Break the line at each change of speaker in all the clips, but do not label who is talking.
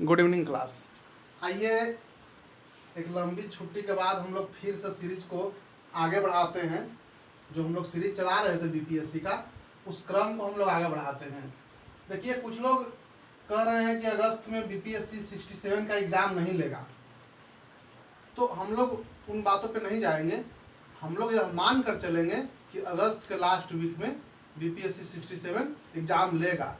Good evening class. आइए एक लंबी छुट्टी के बाद हम लोग फिर से सीरीज को आगे बढ़ाते हैं। जो हम लोग सीरीज चला रहे थे बीपीएससी का, उस क्रम को हम लोग आगे बढ़ाते हैं। देखिए, कुछ लोग कह रहे हैं कि अगस्त में बीपीएससी 67 का एग्ज़ाम नहीं लेगा, तो हम लोग उन बातों पे नहीं जाएंगे। हम लोग यह मान कर चलेंगे कि अगस्त के लास्ट वीक में बीपीएससी 67 एग्ज़ाम लेगा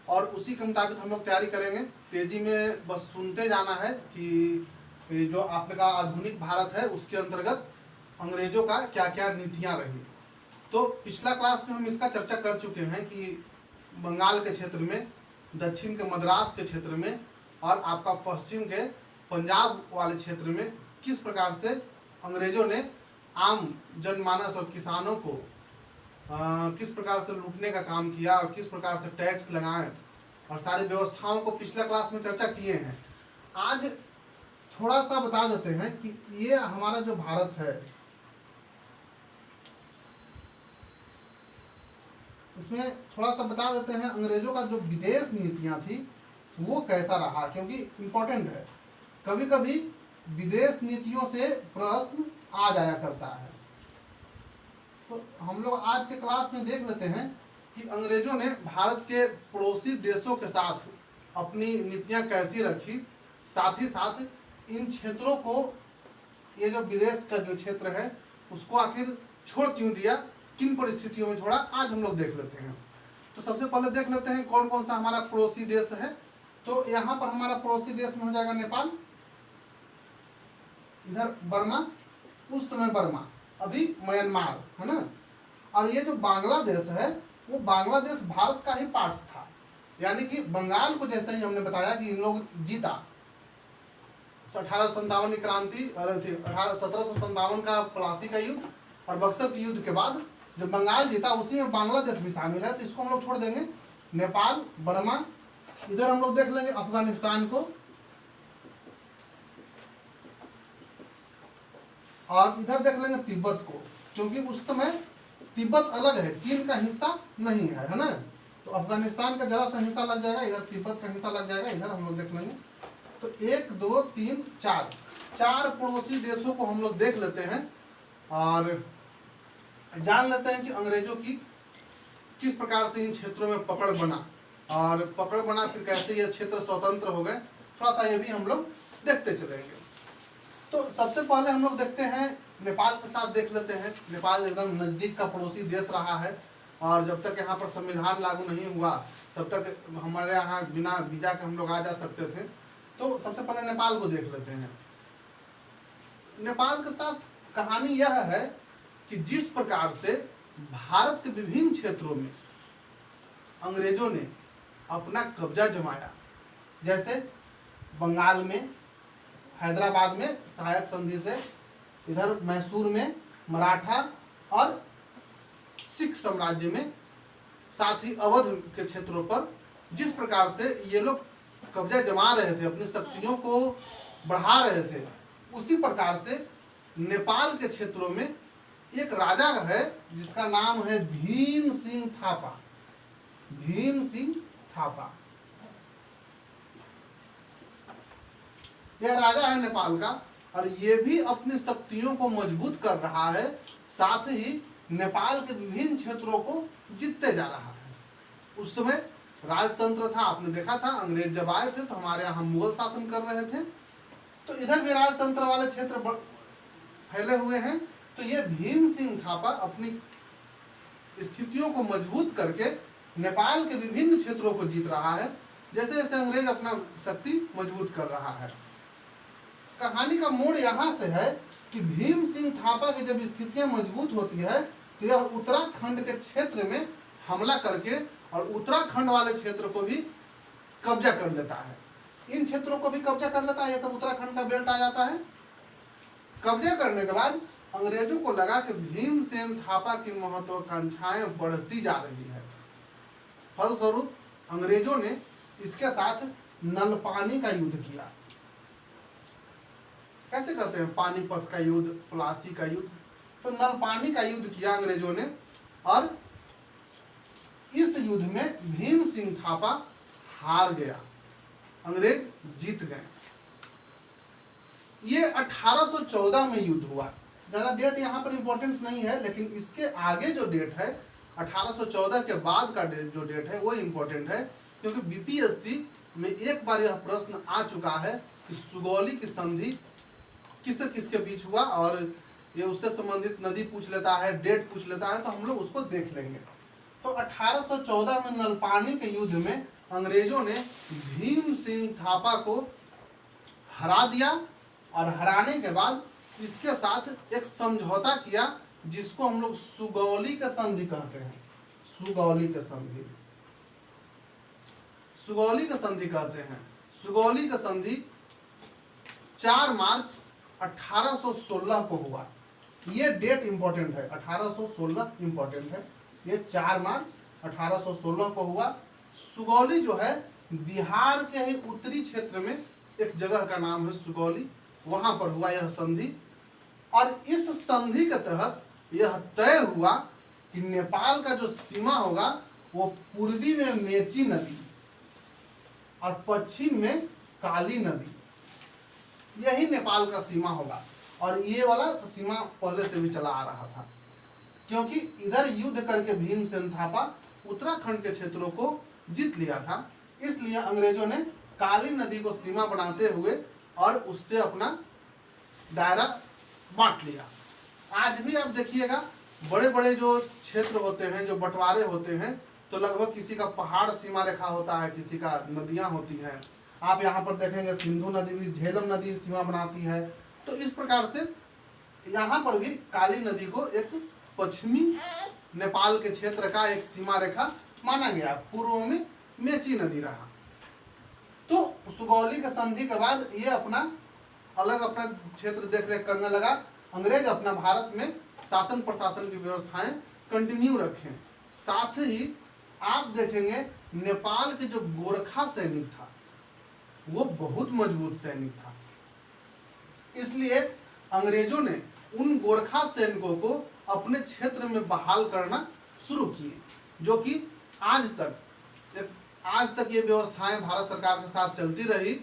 और उसी के मुताबिक हम लोग तैयारी करेंगे। तेजी में बस सुनते जाना है कि जो आपने कहा आधुनिक भारत है, उसके अंतर्गत अंग्रेजों का क्या क्या नीतियां रही। तो पिछला क्लास में हम इसका चर्चा कर चुके हैं कि बंगाल के क्षेत्र में, दक्षिण के मद्रास के क्षेत्र में और आपका पश्चिम के पंजाब वाले क्षेत्र में किस प्रकार से अंग्रेजों ने आम जनमानस और किसानों को किस प्रकार से लूटने का काम किया और किस प्रकार से टैक्स लगाए और सारी व्यवस्थाओं को पिछला क्लास में चर्चा किए हैं। आज थोड़ा सा बता देते हैं कि ये हमारा जो भारत है, इसमें थोड़ा सा बता देते हैं अंग्रेजों का जो विदेश नीतियां थी वो कैसा रहा, क्योंकि इम्पोर्टेंट है। कभी कभी विदेश नीतियों से प्रश्न आ जाया करता है। तो हम लोग आज के क्लास में देख लेते हैं कि अंग्रेजों ने भारत के पड़ोसी देशों के साथ अपनी नीतियां कैसी रखी, साथ ही साथ इन क्षेत्रों को, ये जो विदेश का जो क्षेत्र है उसको आखिर छोड़ क्यों दिया, किन परिस्थितियों में छोड़ा, आज हम लोग देख लेते हैं। तो सबसे पहले देख लेते हैं कौन कौन सा हमारा पड़ोसी देश है। तो यहाँ पर हमारा पड़ोसी देश में हो जाएगा नेपाल, इधर बर्मा, उस समय बर्मा, अभी म्यांमार है ना। और ये जो बांग्लादेश है वो बांग्लादेश भारत का ही पार्ट था, यानी कि बंगाल को जैसे ही हमने बताया कि इन लोग जीता 1857 की क्रांति, 1757 का प्लासी का युद्ध और बक्सर के युद्ध के बाद जो बंगाल जीता उसी में बांग्लादेश भी शामिल है। तो इसको हम लोग छोड़ देंगे, नेपाल, बर्मा। इधर हम लोग देख लेंगे अफगानिस्तान को, और इधर देख लेंगे तिब्बत को, क्योंकि उस समय तिब्बत अलग है, चीन का हिस्सा नहीं है ना। तो अफगानिस्तान का जरा सा हिस्सा लग जाएगा, इधर तिब्बत का हिस्सा लग जाएगा, इधर हम लोग देख लेंगे। तो 1 2 3 4 पड़ोसी देशों को हम लोग देख लेते हैं और जान लेते हैं कि अंग्रेजों की किस प्रकार से इन क्षेत्रों में पकड़ बना, और पकड़ बना फिर कैसे ये क्षेत्र स्वतंत्र हो गए। थोड़ा सा ये भी हम लोग देखते चलेंगे। तो सबसे पहले हम लोग देखते हैं नेपाल के साथ देख लेते हैं। नेपाल एकदम नज़दीक का पड़ोसी देश रहा है और जब तक यहाँ पर संविधान लागू नहीं हुआ तब तक हमारे यहाँ बिना वीजा के हम लोग आ जा सकते थे। तो सबसे पहले नेपाल को देख लेते हैं। नेपाल के साथ कहानी यह है कि जिस प्रकार से भारत के विभिन्न क्षेत्रों में अंग्रेजों ने अपना कब्जा जमाया, जैसे बंगाल में हैदराबाद में सहायक संधि से, इधर मैसूर में मराठा और सिख साम्राज्य में, साथ ही अवध के क्षेत्रों पर जिस प्रकार से ये लोग कब्जा जमा रहे थे, अपनी शक्तियों को बढ़ा रहे थे, उसी प्रकार से नेपाल के क्षेत्रों में एक राजा है जिसका नाम है भीम सिंह थापा। भीम सिंह थापा यह राजा है नेपाल का, और ये भी अपनी शक्तियों को मजबूत कर रहा है, साथ ही नेपाल के विभिन्न क्षेत्रों को जीतते जा रहा है। उस समय राजतंत्र था, आपने देखा था अंग्रेज जब आए थे तो हमारे यहाँ मुगल शासन कर रहे थे, तो इधर भी राजतंत्र वाले क्षेत्र फैले हुए हैं। तो ये भीम सिंह थापा अपनी स्थितियों को मजबूत करके नेपाल के विभिन्न क्षेत्रों को जीत रहा है, जैसे जैसे अंग्रेज अपना शक्ति मजबूत कर रहा है। कहानी का मोड़ यहाँ से है कि भीम सिंह थापा की जब स्थितियां मजबूत होती है तो यह उत्तराखंड के क्षेत्र में हमला करके और उत्तराखंड वाले क्षेत्र को भी कब्जा कर लेता है। इन क्षेत्रों को भी कब्जा कर लेता है, ये सब उत्तराखंड का बेल्ट आ जाता है। कब्जा करने के बाद अंग्रेजों को लगा कि भीम सिंह थापा की महत्वाकांक्षाएं बढ़ती जा रही है। फलस्वरूप अंग्रेजों ने इसके साथ नलपानी का युद्ध किया। कैसे कहते हैं, पानीपत का युद्ध, प्लासी का युद्ध, तो नलपानी का युद्ध किया अंग्रेजों ने, और इस युद्ध में भीम सिंह थापा हार गया। अंग्रेज जीत गए। ये 1814 में युद्ध हुआ। ज़्यादा डेट यहाँ पर इंपॉर्टेंट नहीं है, लेकिन इसके आगे जो डेट है 1814 के बाद का जो डेट है वो इम्पोर्टेंट है, क्योंकि बीपीएससी में एक बार यह प्रश्न आ चुका है कि सुगौली की संधि किससे किसके बीच हुआ, और ये उससे संबंधित नदी पूछ लेता है, डेट पूछ लेता है, तो हम लोग उसको देख लेंगे। तो 1814 में नलपानी के युद्ध में अंग्रेजों ने भीम सिंह थापा को हरा दिया, और हराने के बाद इसके साथ एक समझौता किया जिसको हम लोग सुगौली का संधि कहते हैं। सुगौली का संधि, सुगौली का संधि कहते हैं। सुगौली का संधि 4 मार्च 1816 को हुआ। ये डेट इंपॉर्टेंट है, 1816 इंपॉर्टेंट है। ये 4 मार्च 1816 को हुआ। सुगौली जो है बिहार के ही उत्तरी क्षेत्र में एक जगह का नाम है सुगौली, वहां पर हुआ यह संधि। और इस संधि के तहत यह तय हुआ कि नेपाल का जो सीमा होगा वो पूर्वी में मेची नदी और पश्चिम में काली नदी, यही नेपाल का सीमा होगा। और ये वाला तो सीमा पहले से भी चला आ रहा था, क्योंकि इधर युद्ध करके भीमसेन थापा उत्तराखंड के क्षेत्रों को जीत लिया था, इसलिए अंग्रेजों ने काली नदी को सीमा बनाते हुए और उससे अपना दायरा बांट लिया। आज भी आप देखिएगा बड़े बड़े जो क्षेत्र होते हैं, जो बंटवारे होते हैं, तो लगभग किसी का पहाड़ सीमा रेखा होता है, किसी का नदियां होती हैं। आप यहाँ पर देखेंगे सिंधु नदी भी, झेलम नदी सीमा बनाती है। तो इस प्रकार से यहाँ पर भी काली नदी को एक पश्चिमी नेपाल के क्षेत्र का एक सीमा रेखा माना गया। पूर्व में मेची नदी रहा। तो सुगौली के संधि के बाद ये अपना अलग अपना क्षेत्र देख रेख करने लगा। अंग्रेज अपना भारत में शासन प्रशासन की व्यवस्थाएं कंटिन्यू रखें। साथ ही आप देखेंगे नेपाल के जो गोरखा सैनिक था वो बहुत मजबूत सैनिक था, इसलिए अंग्रेजों ने उन गोरखा सैनिकों को अपने क्षेत्र में बहाल करना शुरू किए, जो कि आज तक ये व्यवस्थाएं भारत सरकार के साथ चलती रही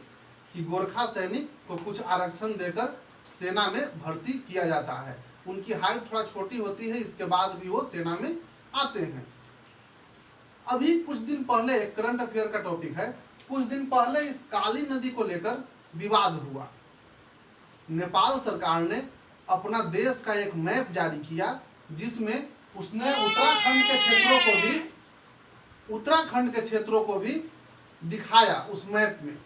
कि गोरखा सैनिक को कुछ आरक्षण देकर सेना में भर्ती किया जाता है। उनकी हाइट थोड़ा छोटी होती है, इसके बाद भी वो सेना में आते हैं। अभी कुछ दिन पहले एक करंट अफेयर का टॉपिक है, कुछ दिन पहले इस काली नदी को लेकर विवाद हुआ। नेपाल सरकार ने अपना देश का एक मैप जारी किया, जिसमें उसने उत्तराखंड के क्षेत्रों को भी दिखाया उस मैप में,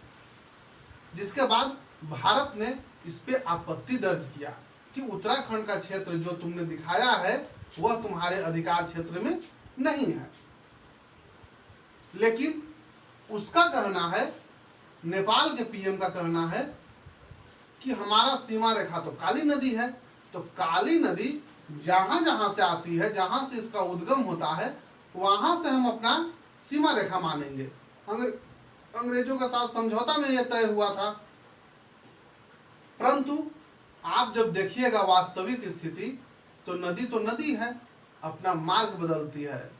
जिसके बाद भारत ने इस पे आपत्ति दर्ज किया कि उत्तराखंड का क्षेत्र जो तुमने दिखाया है वह तुम्हारे अधिकार क्षेत्र में नहीं है। लेकिन उसका कहना है, नेपाल के पीएम का कहना है कि हमारा सीमा रेखा तो काली नदी है, तो काली नदी जहां जहां से आती है, जहां से इसका उद्गम होता है, वहां से हम अपना सीमा रेखा मानेंगे। अंग्रेजों के साथ समझौता में यह तय हुआ था। परंतु आप जब देखिएगा वास्तविक स्थिति, तो नदी है, अपना मार्ग बदलती है।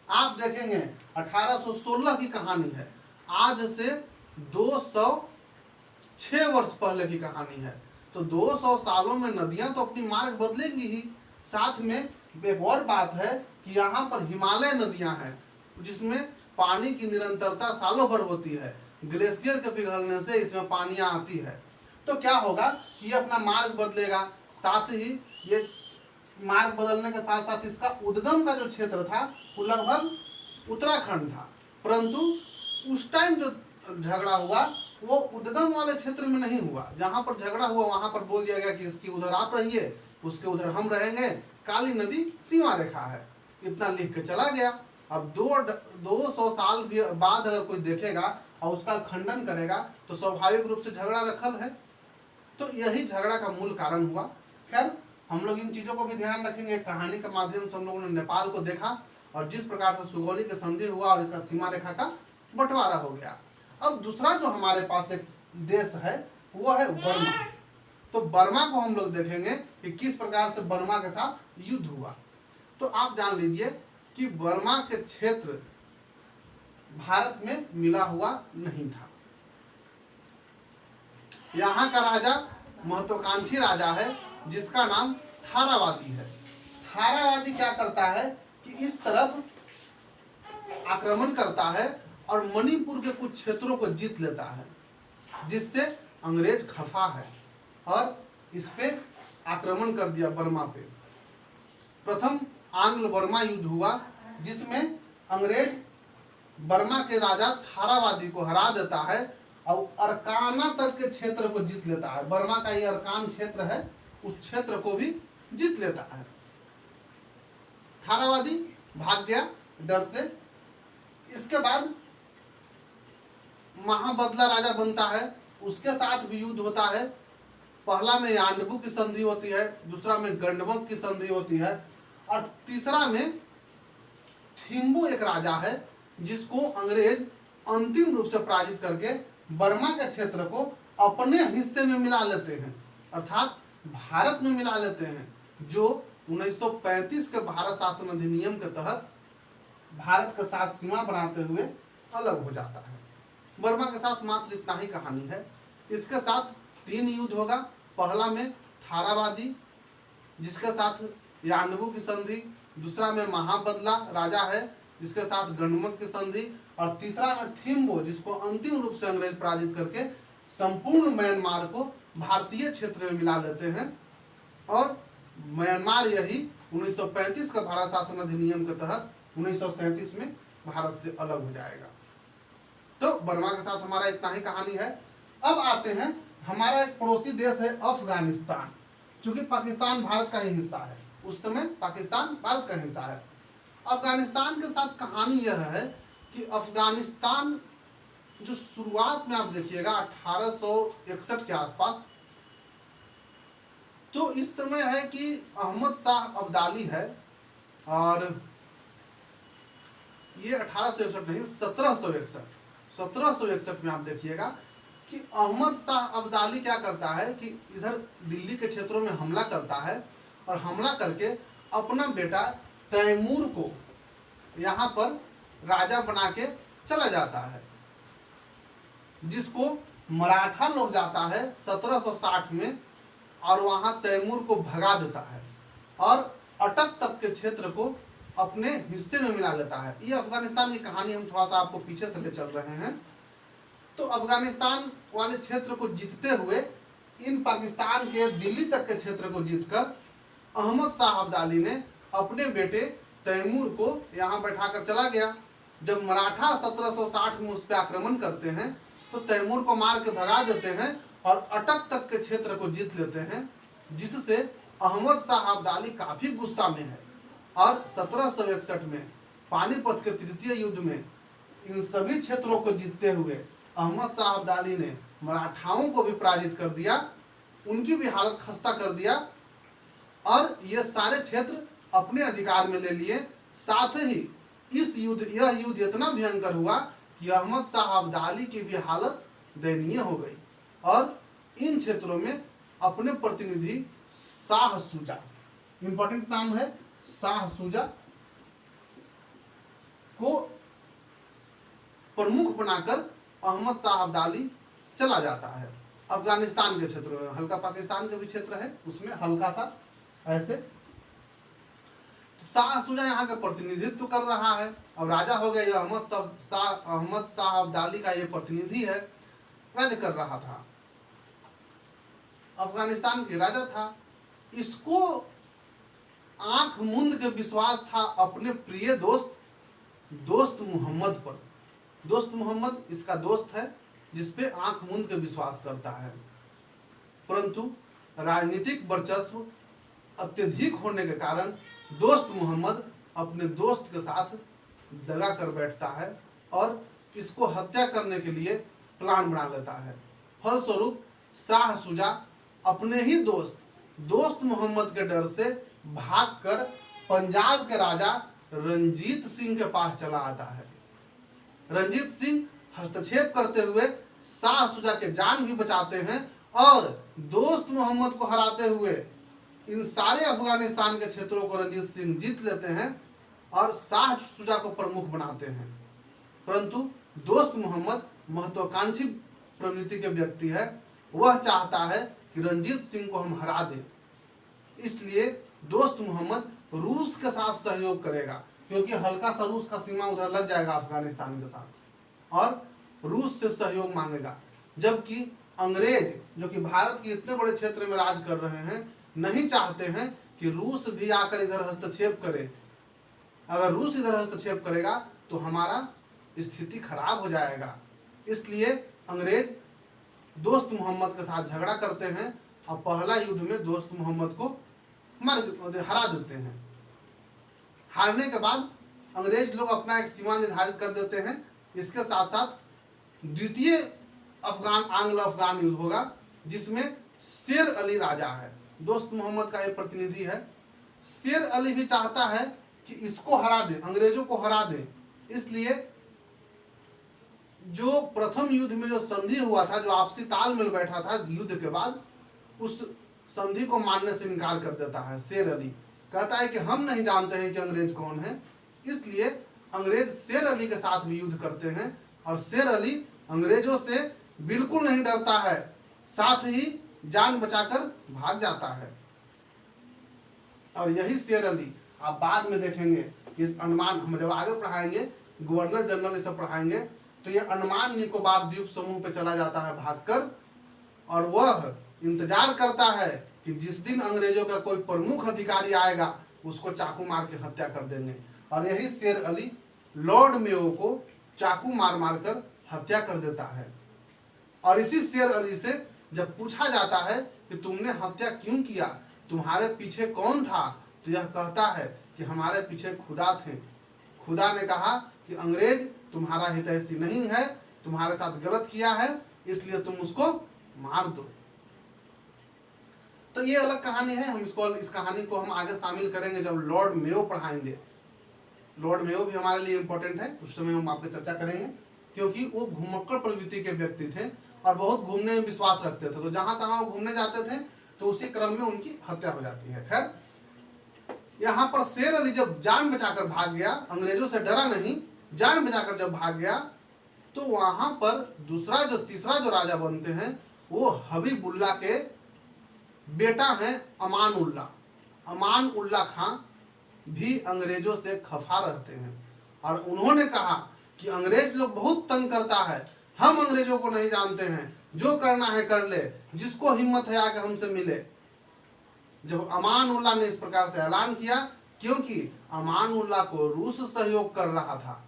आप देखेंगे 1816 की कहानी है, आज से 206 वर्ष पहले की कहानी है। तो 200 सालों में नदियां तो अपनी मार्ग बदलेंगी ही। साथ में एक और बात है कि यहाँ पर हिमालय नदियां हैं, जिसमें पानी की निरंतरता सालों भर होती है। ग्लेशियर के पिघलने से इसमें पानियां आती है। तो क्या होगा कि ये अपना मार्ग बदलेगा। साथ ही ये मार्ग बदलने के साथ साथ इसका उद्गम का जो क्षेत्र था वो लगभग उत्तराखंड था। परंतु उस टाइम जो झगड़ा हुआ वो उद्गम वाले क्षेत्र में नहीं हुआ। जहां पर झगड़ा हुआ वहां पर बोल दिया गया कि इसकी उधर आप रहिए, उसके उधर हम रहेंगे, काली नदी सीमा रेखा है, इतना लिख के चला गया। अब 200 साल बाद अगर कोई देखेगा और उसका खंडन करेगा तो स्वाभाविक रूप से झगड़ा रखल है। तो यही झगड़ा का मूल कारण हुआ। खैर, हम लोग इन चीज़ों को भी ध्यान रखेंगे। कहानी के माध्यम से हम लोगों ने नेपाल को देखा और जिस प्रकार से सुगौली के संधि हुआ और इसका सीमा रेखा का बंटवारा हो गया। अब दूसरा जो हमारे पास एक देश है वो है बर्मा। तो बर्मा को हम लोग देखेंगे कि किस प्रकार से बर्मा के साथ युद्ध हुआ। तो आप जान लीजिए कि बर्मा के क्षेत्र भारत में मिला हुआ नहीं था। यहाँ का राजा महत्वाकांक्षी राजा है जिसका नाम थारावादी है। थारावादी क्या करता है कि इस तरफ आक्रमण करता है और मणिपुर के कुछ क्षेत्रों को जीत लेता है, जिससे अंग्रेज खफा है और इस पे आक्रमण कर दिया बर्मा पे। प्रथम आंग्ल बर्मा युद्ध हुआ जिसमें अंग्रेज बर्मा के राजा थारावादी को हरा देता है और अरकाना तक के क्षेत्र को जीत लेता है। बर्मा का ये अरकान क्षेत्र है, उस क्षेत्र को भी जीत लेता है। थारावादी भाग गया डर से। इसके बाद महाबदला राजा बनता है, उसके साथ भी युद्ध होता है। पहला में यांडबू की संधि होती है, दूसरा में गंडवक की संधि होती है और तीसरा में थिम्बू एक राजा है जिसको अंग्रेज अंतिम रूप से पराजित करके बर्मा के क्षेत्र को अपने हिस्से में मिला लेते हैं, अर्थात भारत में मिला लेते हैं, जो 1935 के भारत शासन अधिनियम के तहत भारत के साथ सीमा बनाते हुए अलग हो जाता है। बर्मा के साथ मात्र इतना ही कहानी है। इसके साथ 3 युद्ध होगा। पहला में थारावादी जिसके साथ यांडबू की संधि, दूसरा में महाबदला राजा है जिसके साथ गंडवक की संधि और तीसरा में थिम्बू जिसको अंतिम रूप से अंग्रेज पराजित करके संपूर्ण म्यांमार को भारतीय क्षेत्र में मिला लेते हैं और म्यांमार यही 1935 का भारत शासन अधिनियम के तहत 1937 में भारत से अलग हो जाएगा। तो बर्मा के साथ हमारा इतना ही कहानी है। अब आते हैं, हमारा एक पड़ोसी देश है अफगानिस्तान। क्योंकि पाकिस्तान भारत का ही हिस्सा है, उस समय पाकिस्तान भारत का हिस्सा है। अफगानिस्तान के साथ कहानी यह है कि अफगानिस्तान जो शुरुआत में आप देखिएगा 1861 के आसपास, तो इस समय है कि अहमद शाह अब्दाली है और ये 1861 नहीं 1761 में आप देखिएगा कि अहमद शाह अब्दाली क्या करता है कि इधर दिल्ली के क्षेत्रों में हमला करता है और हमला करके अपना बेटा तैमूर को यहाँ पर राजा बना के चला जाता है, जिसको मराठा लोग जाता है 1760 में और वहाँ तैमूर को भगा देता है और अटक तक के क्षेत्र को अपने हिस्से में मिला लेता है। ये अफगानिस्तान की कहानी हम थोड़ा सा आपको पीछे से ले चल रहे हैं। तो अफगानिस्तान वाले क्षेत्र को जीतते हुए इन पाकिस्तान के दिल्ली तक के क्षेत्र को जीतकर अहमद शाह अब्दाली ने अपने बेटे तैमूर को यहाँ बैठाकर चला गया। जब मराठा 1760 में उस पर आक्रमण करते हैं तो तैमूर को मार के भगा देते हैं और अटक तक के क्षेत्र को जीत लेते हैं, जिससे अहमद शाह अब्दाली काफी गुस्सा में है और 1761 में पानीपत के तृतीय युद्ध में इन सभी क्षेत्रों को जीतते हुए अहमद शाह अब्दाली ने मराठाओं को भी पराजित कर दिया, उनकी भी हालत खस्ता कर दिया और ये सारे क्षेत्र अपने अधिकार में ले लिए। साथ ही यह युद्ध इतना भयंकर हुआ कि अहमद शाह अब्दाली की भी हालत दयनीय हो गई और इन क्षेत्रों में अपने प्रतिनिधि शाह शुजा, इंपॉर्टेंट नाम है शाह शुजा, को प्रमुख बनाकर अहमद शाह अब्दाली चला जाता है अफगानिस्तान के क्षेत्र में। हल्का पाकिस्तान का भी क्षेत्र है, उसमें हल्का सा ऐसे शाह शुजा यहाँ का प्रतिनिधित्व कर रहा है। अब राजा हो गया, अहमद शाह अब्दाली का ये प्रतिनिधि है, राज्य कर रहा था, अफगानिस्तान के राजा था। इसको आंख मूंद के विश्वास था अपने प्रिय दोस्त मोहम्मद पर। दोस्त मोहम्मद इसका दोस्त है जिसपे आंख मूंद के विश्वास करता है, परंतु राजनीतिक वर्चस्व अत्यधिक होने के कारण दोस्त मोहम्मद अपने दोस्त के साथ दगा कर बैठता है और इसको हत्या करने के लिए प्लान बना लेता है। फलस्वरूप शाह शुजा अपने ही दोस्त मोहम्मद के डर से भागकर पंजाब के राजा रंजीत सिंह के पास चला आता है। रंजीत सिंह हस्तक्षेप करते हुए शाह शुजा के जान भी बचाते हैं और दोस्त मोहम्मद को हराते हुए इन सारे अफगानिस्तान के क्षेत्रों को रंजीत सिंह जीत लेते हैं और शाह शुजा को प्रमुख बनाते हैं। परंतु दोस्त मोहम्मद महत्वाकांक्षी प्रवृत्ति के व्यक्ति है, वह चाहता है कि रंजीत सिंह को हम हरा दें। इसलिए दोस्त मोहम्मद रूस के साथ सहयोग करेगा, क्योंकि हल्का सा रूस का सीमा उधर लग जाएगा अफगानिस्तान के साथ, और रूस से सहयोग मांगेगा। जबकि अंग्रेज जो कि भारत के इतने बड़े क्षेत्र में राज कर रहे हैं, नहीं चाहते हैं कि रूस भी आकर इधर हस्तक्षेप करे। अगर रूस इधर हस्तक्षेप करेगा तो हमारा स्थिति खराब हो जाएगा। इसलिए अंग्रेज दोस्त मोहम्मद के साथ झगड़ा करते हैं और पहला युद्ध में दोस्त मोहम्मद को हरा देते हैं। हारने के बाद अंग्रेज लोग अपना एक सीमा निर्धारित कर देते हैं। इसके साथ साथ द्वितीय आंग्लो अफगान युद्ध होगा, जिसमें शेर अली राजा है, दोस्त मोहम्मद का एक प्रतिनिधि है। शेर अली भी चाहता है कि इसको हरा दे, अंग्रेजों को हरा दे। इसलिए जो प्रथम युद्ध में जो संधि हुआ था, जो आपसी तालमेल बैठा था युद्ध के बाद, उस संधि को मानने से इनकार कर देता है शेर अली। कहता है कि हम नहीं जानते हैं कि अंग्रेज कौन है। इसलिए अंग्रेज शेर अली के साथ भी युद्ध करते हैं, और शेर अली अंग्रेजों से बिल्कुल नहीं डरता है, साथ ही जान बचाकर भाग जाता है। और यही शेर अली आप बाद में देखेंगे, इस अंडमान हम जब आगे पढ़ाएंगे, गवर्नर जनरल ये सब पढ़ाएंगे, तो ये अंडमान निकोबार द्वीप समूह पे चला जाता है भागकर, और वह इंतजार करता है कि जिस दिन अंग्रेजों का कोई प्रमुख अधिकारी आएगा उसको चाकू मार के हत्या कर देंगे। और यही शेर अली लॉर्ड मेयो को चाकू मार मार कर हत्या कर देता है। और इसी शेर अली से जब पूछा जाता है कि तुमने हत्या क्यों किया, तुम्हारे पीछे कौन था, तो यह कहता है कि हमारे पीछे खुदा थे। खुदा ने कहा कि अंग्रेज तुम्हारा हितैषी नहीं है, तुम्हारे साथ गलत किया है, इसलिए तुम उसको मार दो। तो ये अलग कहानी है, हम इस कहानी को हम आगे शामिल करेंगे जब लॉर्ड मेयो पढ़ाएंगे। लॉर्ड मेयो भी हमारे लिए इम्पोर्टेंट है, उस समय हम आपके चर्चा करेंगे, क्योंकि वो घुमक्कड़ प्रवृत्ति के व्यक्ति थे और बहुत घूमने में विश्वास रखते थे। तो जहां तहां वो घूमने जाते थे तो उसी क्रम में उनकी हत्या हो जाती है। खैर, यहाँ पर शेर अली जब जान बचाकर भाग गया, अंग्रेजों से डरा नहीं, जान बचाकर जब भाग गया, तो वहां पर तीसरा जो राजा बनते हैं वो हबीबुल्ला के बेटा हैं अमान उल्ला। अमान उल्ला खां भी अंग्रेजों से खफा रहते हैं, और उन्होंने कहा कि अंग्रेज लोग बहुत तंग करता है, हम अंग्रेजों को नहीं जानते हैं, जो करना है कर ले, जिसको हिम्मत है आके हमसे मिले। जब अमान उल्ला ने इस प्रकार से ऐलान किया, क्योंकि अमान उल्ला को रूस सहयोग कर रहा था,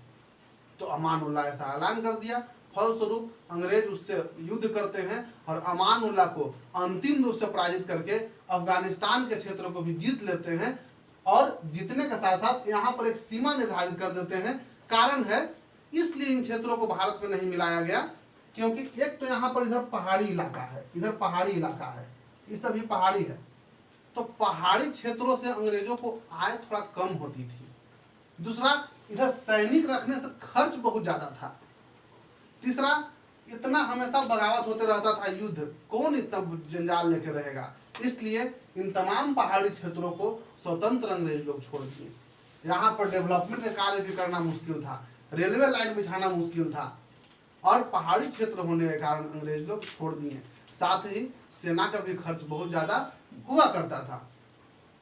तो अमान उल्ला ऐसा ऐलान कर दिया। फलस्वरूप अंग्रेज उससे युद्ध करते हैं और अमान उल्ला को अंतिम रूप से पराजित करके अफगानिस्तान के क्षेत्रों को भी जीत लेते हैं, और जीतने के साथ साथ यहाँ पर एक सीमा निर्धारित कर देते हैं। कारण है इसलिए इन क्षेत्रों को भारत में नहीं मिलाया गया, क्योंकि एक तो यहाँ पर इधर पहाड़ी इलाका है, इधर पहाड़ी इलाका है, ये सभी पहाड़ी है, तो पहाड़ी क्षेत्रों से अंग्रेजों को आय थोड़ा कम होती थी। दूसरा, इधर सैनिक रखने से खर्च बहुत ज्यादा था। तीसरा, इतना हमेशा बगावत होते रहता था, युद्ध कौन इतना जंजाल लेके रहेगा। इसलिए इन तमाम पहाड़ी क्षेत्रों को स्वतंत्र अंग्रेज लोग छोड़ दिए। यहाँ पर डेवलपमेंट के कार्य भी करना मुश्किल था, रेलवे लाइन बिछाना मुश्किल था, और पहाड़ी क्षेत्र होने के कारण अंग्रेज लोग छोड़ दिए। साथ ही सेना का भी खर्च बहुत ज्यादा हुआ करता था।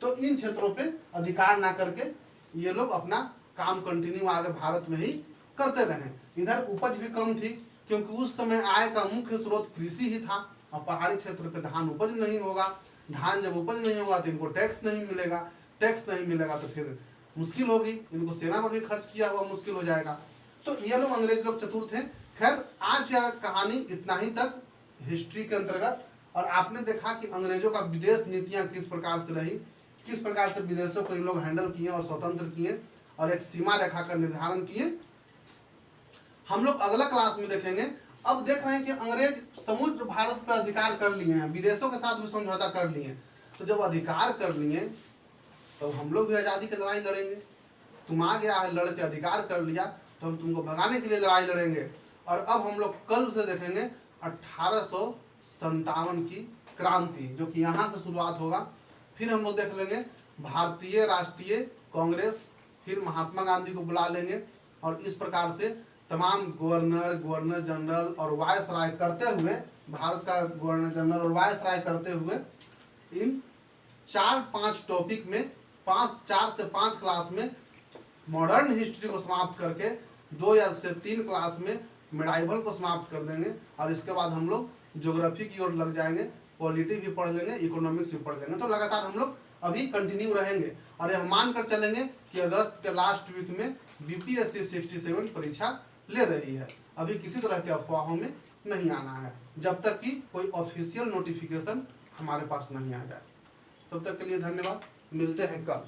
तो इन क्षेत्रों पे अधिकार ना करके ये लोग अपना काम कंटिन्यू आगे भारत में ही करते रहे। इधर उपज भी कम थी, क्योंकि उस समय आय का मुख्य स्रोत कृषि ही था, और पहाड़ी क्षेत्र पे धान उपज नहीं होगा। धान जब उपज नहीं होगा तो इनको टैक्स नहीं मिलेगा, टैक्स नहीं मिलेगा तो फिर मुश्किल होगी, इनको सेना पर भी खर्च किया हुआ मुश्किल हो जाएगा। तो ये लोग अंग्रेज लोग चतुर थे। खैर, आज यह कहानी इतना ही तक हिस्ट्री के अंतर्गत, और आपने देखा कि अंग्रेजों का विदेश नीतियां किस प्रकार से रही, किस प्रकार से विदेशों को इन लोग हैंडल किए और स्वतंत्र किए, और एक सीमा रेखा का निर्धारण किए। हम लोग अगला क्लास में देखेंगे। अब देख रहे हैं कि अंग्रेज समुद्र भारत पर अधिकार कर लिए हैं, विदेशों के साथ भी समझौता कर लिए। तो जब अधिकार कर लिए तो हम लोग भी आज़ादी की लड़ाई लड़ेंगे। तुम आ गया है, लड़ के अधिकार कर लिया, तो हम तुमको भगाने के लिए लड़ाई लड़ेंगे। और अब हम लोग कल से देखेंगे 1857 की क्रांति, जो कि यहाँ से शुरुआत होगा। फिर हम लोग देख लेंगे भारतीय राष्ट्रीय कांग्रेस, फिर महात्मा गांधी को बुला लेंगे, और इस प्रकार से तमाम गवर्नर जनरल और वायसराय करते हुए, भारत का गवर्नर जनरल और वायसराय करते हुए इन 4-5 टॉपिक में 4 से 5 क्लास में मॉडर्न हिस्ट्री को समाप्त करके 2 या से 3 क्लास में मेडाइवल को समाप्त कर देंगे और इसके बाद हम लोग ज्योग्राफी की ओर लग जाएंगे, पॉलिटी भी पढ़ लेंगे, इकोनॉमिक्स भी पढ़ लेंगे। तो लगातार हम लोग अभी कंटिन्यू रहेंगे और यह मानकर चलेंगे कि अगस्त के लास्ट वीक में बीपीएससी 67 परीक्षा ले रही है। अभी किसी तरह के अफवाहों में नहीं आना है जब तक कि कोई ऑफिशियल नोटिफिकेशन हमारे पास नहीं आ जाए। तब तक के लिए धन्यवाद, मिलते हैं कल।